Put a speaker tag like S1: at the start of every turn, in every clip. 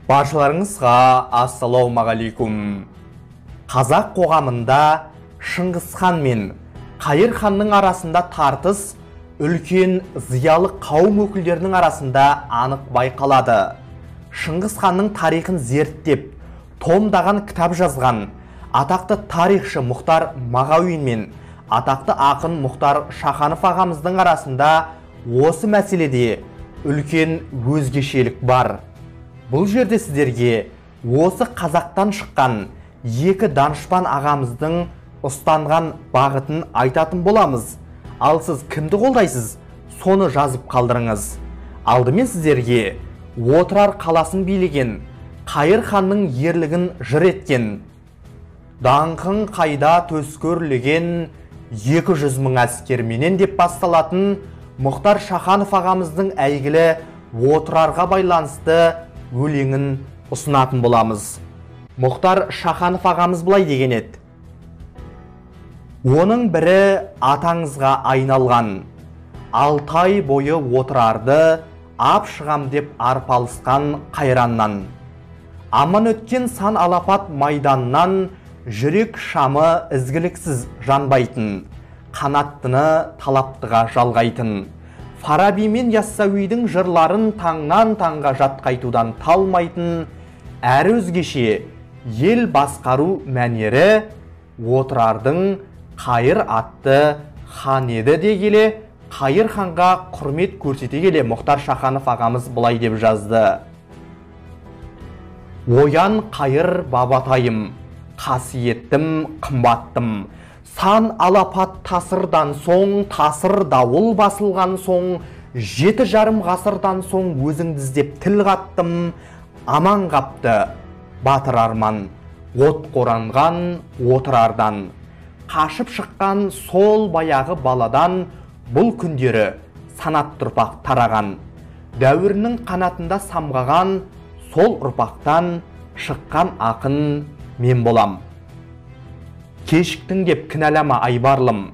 S1: Баршаларыңызға ассалаумағалейкум. Қазақ қоғамында Шыңғыс хан мен Қайыр ханның арасында тартыс үлкен зиялы қауым өкілдерінің арасында анық байқалады. Шыңғыс ханның тарихын зерттеп, томдаған кітап жазған атақты тарихшы Мұхтар Мағауин мен атақты ақын Мұхтар Шаханов ағамыздың арасында осы мәселеде үлкен өзгешелік бар. Бұл жерде сіздерге осы қазақтан шыққан екі данышпан ағамыздың ұстанған бағытын айтатын боламыз. Ал сіз кімді қолдайсыз, соны жазып қалдырыңыз. Алдымен сіздерге Отырар қаласын билеген Қайыр ханның ерлігін жыр еткен, даңқың қайда төскөрлеген 200 мың әскерменен деп басталатын Мұхтар Шаханов ағамыздың әйгілі Отырарға байланысты өлеңін ұсынатын боламыз. Мұхтар Шаханов ағамыз былай деген еді: оның бірі атаңызға айналған, 6 ай бойы Отырарды ап шығам деп арпалысқан қайраннан. Аман өткен сан алапат майданнан, жүрек шамы ізгіліксіз жанбайтын, қанаттыны талаптыға жалғайтын. Фараби мен Яссауидің жырларын таңнан таңға жатқайтудан талмайтын, әрі өзгеше ел басқару мәнері Отырардың Қайыр атты хан еді де келе, Қайыр ханға құрмет көрсете келе Мұхтар Шаханов ағамыз былай деп жазды: оян Қайыр бабатайым, қасиеттім қымбаттым, сан алапат тасырдан соң, тасыр дауыл басылған соң, 7,5 ғасырдан соң өзіңді іздеп тіл қаттым. Аман қапты батыр арман, от қоранған Отырардан, қашып шыққан сол баяғы баладан, бұл күндері санатты ұрпақ тараған. Дәуірінің қанатында самғаған сол ұрпақтан шыққан ақын мен болам. Кешіктің деп кінәлама айбарлым,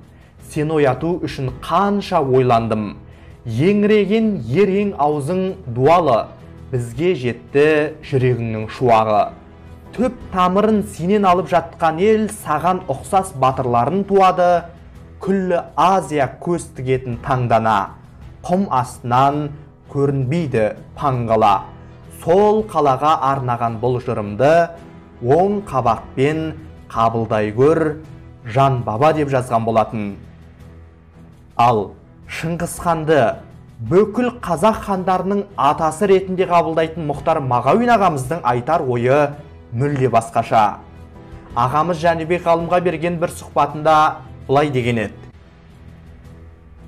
S1: сені ояту үшін қанша ойландым. Еңіреген ерең аузың дуалы, бізге жетті жүрегіңнің шуағы. Төп тамырын сенен алып жатқан ел саған ұқсас батырларын туады. Күллі Азия көз тігетін таңдана, құм астынан көрінбейді паңғала. Сол қалаға арнаған бұл жырымды оң қабақпен қабылдай көр, жан баба деп жазған болатын. Ал Шыңғыс ханды бүкіл қазақ хандарының атасы ретінде қабылдайтын Мұхтар Мағауин ағамыздың айтар ойы мүлде басқаша. Ағамыз Жәнібек ғалымға берген бір сұхбатында былай деген еді: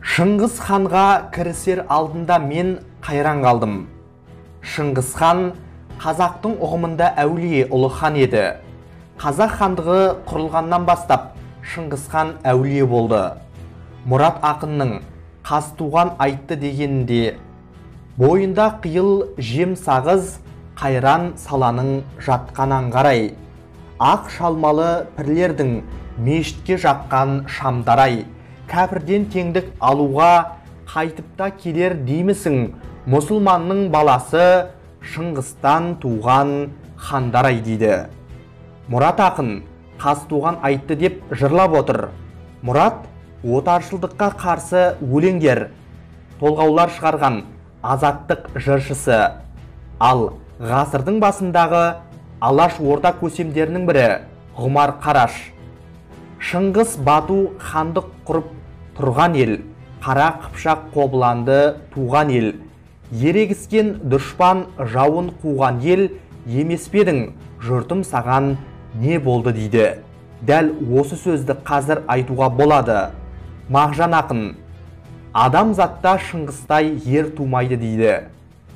S1: Шыңғыс ханға кірісер алдында мен қайран қалдым. Шыңғыс хан қазақтың ұғымында әулие ұлы хан еді. Қазақ хандығы құрылғаннан бастап Шыңғыс хан әулие болды. Мұрат ақынның Қазтуған айтты дегенінде: бойында қиыл жем сағыз, қайран саланың жатқанан қарай. Ақ шалмалы пірлердің мешітке жаққан шамдарай. Кәпірден теңдік алуға қайтыпта келер деймісің, мұсылманның баласы Шыңғыстан туған хандарай дейді. Мұрат ақын Қазтуған айтты деп жырлап отыр. Мұрат отаршылдыққа қарсы өлеңдер, толғаулар шығарған азаттық жыршысы. Ал ғасырдың басындағы Алаш орда көсемдерінің бірі Ғұмар Қараш. Шыңғыс бату хандық құрып тұрған ел, қара қыпшақ қобыланды туған ел, ерегіскен дұшпан жауын қуған ел, емеспедің жұртым саған не болды дейді. Дәл осы сөзді қазір айтуға болады. Мағжан ақын: адамзатта Шыңғыстай ер тумайды дейді.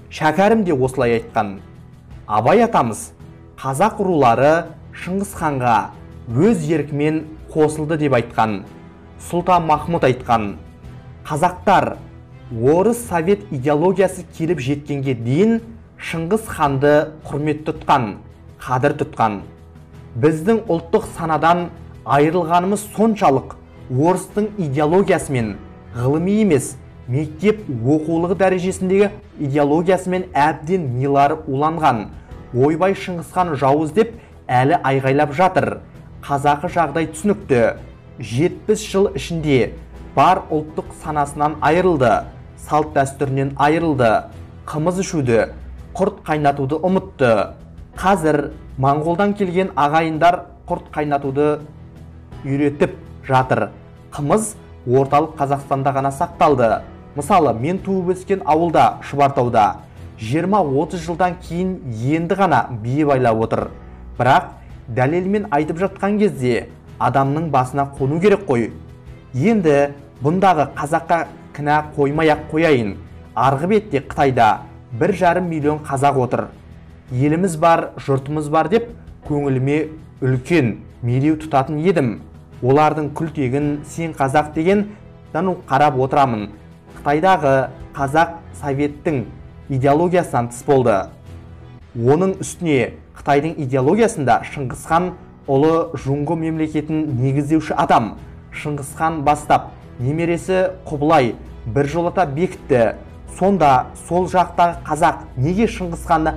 S1: Шәкәрім де осылай айтқан. Абай атамыз қазақ рулары Шыңғыс ханға өз еркімен қосылды деп айтқан. Сұлтан Махмұт айтқан: қазақтар орыс совет идеологиясы келіп жеткенге дейін Шыңғыс ханды құрмет тұтқан, қадір тұтқан. Біздің ұлттық санадан айырылғанымыз соншалық орыстың идеологиясымен, ғылыми емес, мектеп оқулығы дәрежесіндегі идеологиясымен әбден милары уланған. ойбай Шыңғысхан жауыз деп әлі айғайлап жатыр. Қазақы жағдай түсінікті. 70 жыл ішінде бар ұлттық санасынан айырылды, салт дәстүрінен айырылды, қымыз ішуді, құрт қайнатуды ұмытты. Қазір Моңғолдан келген ағайындар құрт қайнатуды үйретіп жатыр. Қымыз орталық Қазақстанда ғана сақталды. Мысалы, мен туып өскен ауылда, Шұбартауда 20-30 жылдан кейін енді ғана бие байлап отыр. Бірақ дәлелмен айтып жатқан кезде адамның басына қону керек қой. Енді бұндағы қазаққа кінә қоймай-ақ қояйын. Арғы бетте Қытайда 1,5 миллион қазақ отыр. Еліміз бар, жұртымыз бар деп көңіліме үлкен мереу тұтатын едім. Олардың күлтегін сен қазақ деген қарап отырамын. Қытайдағы қазақ советтің идеологиясынан тыс болды. Оның үстіне Қытайдың идеологиясында Шыңғысхан ұлы Жұңғы мемлекетін негіздеуші адам. Шыңғысхан бастап немересі Құбылай бір жолата бекітті. Сонда сол жақтағы қазақ неге Шыңғысханды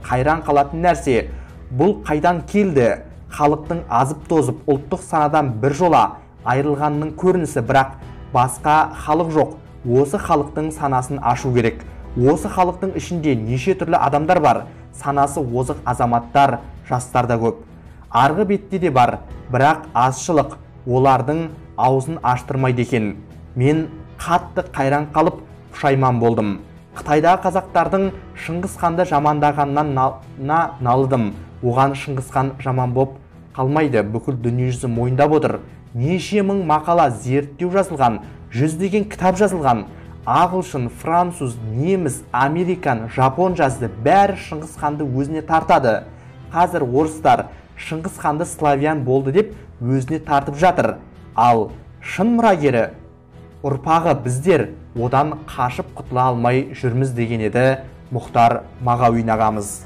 S1: қайран қалатын нәрсе? Бұл қайдан келді? Халықтың азып-тозып ұлттық санадан бір жола айырылғанның көрінісі, бірақ басқа халық жоқ. Осы халықтың санасын ашу керек. Осы халықтың ішінде неше түрлі адамдар бар. Санасы озық азаматтар, жастар да көп. Арғы бетте де бар, бірақ азшылық олардың аузын аштырмайды екен. Мен қатты қайран қалып пұшайман болдым. Қытайдағы қазақтардың Шыңғысханды жамандағаннан налыдым. Оған Шыңғысхан жаман боп қалмайды, бүкіл дүниежүзі мойындап отыр. Неше мың мақала, зерттеу жазылған, жүздеген кітап жазылған. Ағылшын, француз, неміс, американ, жапон жазды, бәрі Шыңғысханды өзіне тартады. Қазір орыстар Шыңғысханды славян болды деп өзіне тартып жатыр. Ал шын мұрагері ұрпағы біздер одан қашып құтыла алмай жүрміз деген еді Мұхтар Мағауин ағамыз.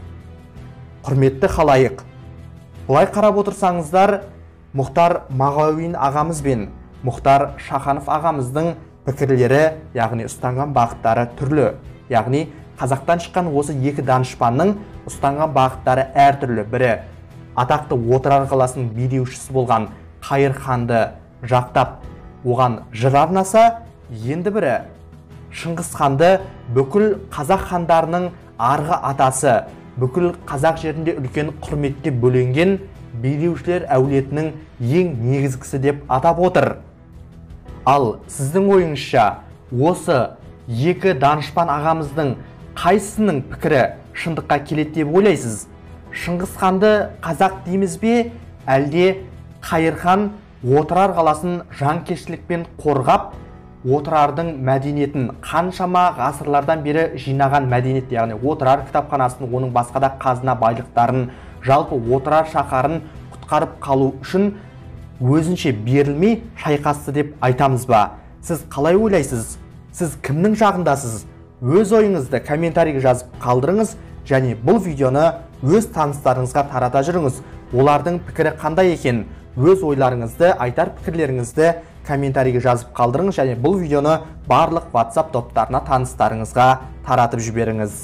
S1: Құрметті халайық, бұлай қарап отырсаңыздар, Мұхтар Мағауин ағамыз бен Мұхтар Шаханов ағамыздың пікірлері, яғни ұстанған бағыттары түрлі. Яғни қазақтан шыққан осы екі данышпанның ұстанған бағыттары әртүрлі. Бірі атақты Отырар қаласының билеушісі болған Қайыр ханды жақтап оған жыр арнаса, енді бірі Шыңғысханды бүкіл қазақ хандарының арғы атасы, бүкіл қазақ жерінде үлкен құрметке бөленген билеушілер әулетінің ең негізгісі деп атап отыр. Ал сіздің ойыңызша осы екі данышпан ағамыздың қайсысының пікірі шындыққа келеді деп ойлайсыз? Шыңғысханды қазақ дейміз бе, әлде Қайыр хан Отырар қаласын жанкештілікпен қорғап, Отырардың мәдениетін қаншама ғасырлардан бері жинаған мәдениет, яғни Отырар кітапханасын, оның басқа да қазына байлықтарын, жалпы Отырар шаһарын құтқарып қалу үшін өзінше берілмей шайқасты деп айтамыз ба? Сіз қалай ойлайсыз? Сіз кімнің жағындасыз? Өз ойыңызды комментарийге жазып қалдырыңыз, және бұл видеоны өз таныстарыңызға тарата жүріңіз. Олардың пікірі қандай екен? Өз ойларыңызды, айтар пікірлеріңізді комментарийге жазып қалдырыңыз, және бұл видеоны барлық WhatsApp топтарына таныстарыңызға таратып жіберіңіз.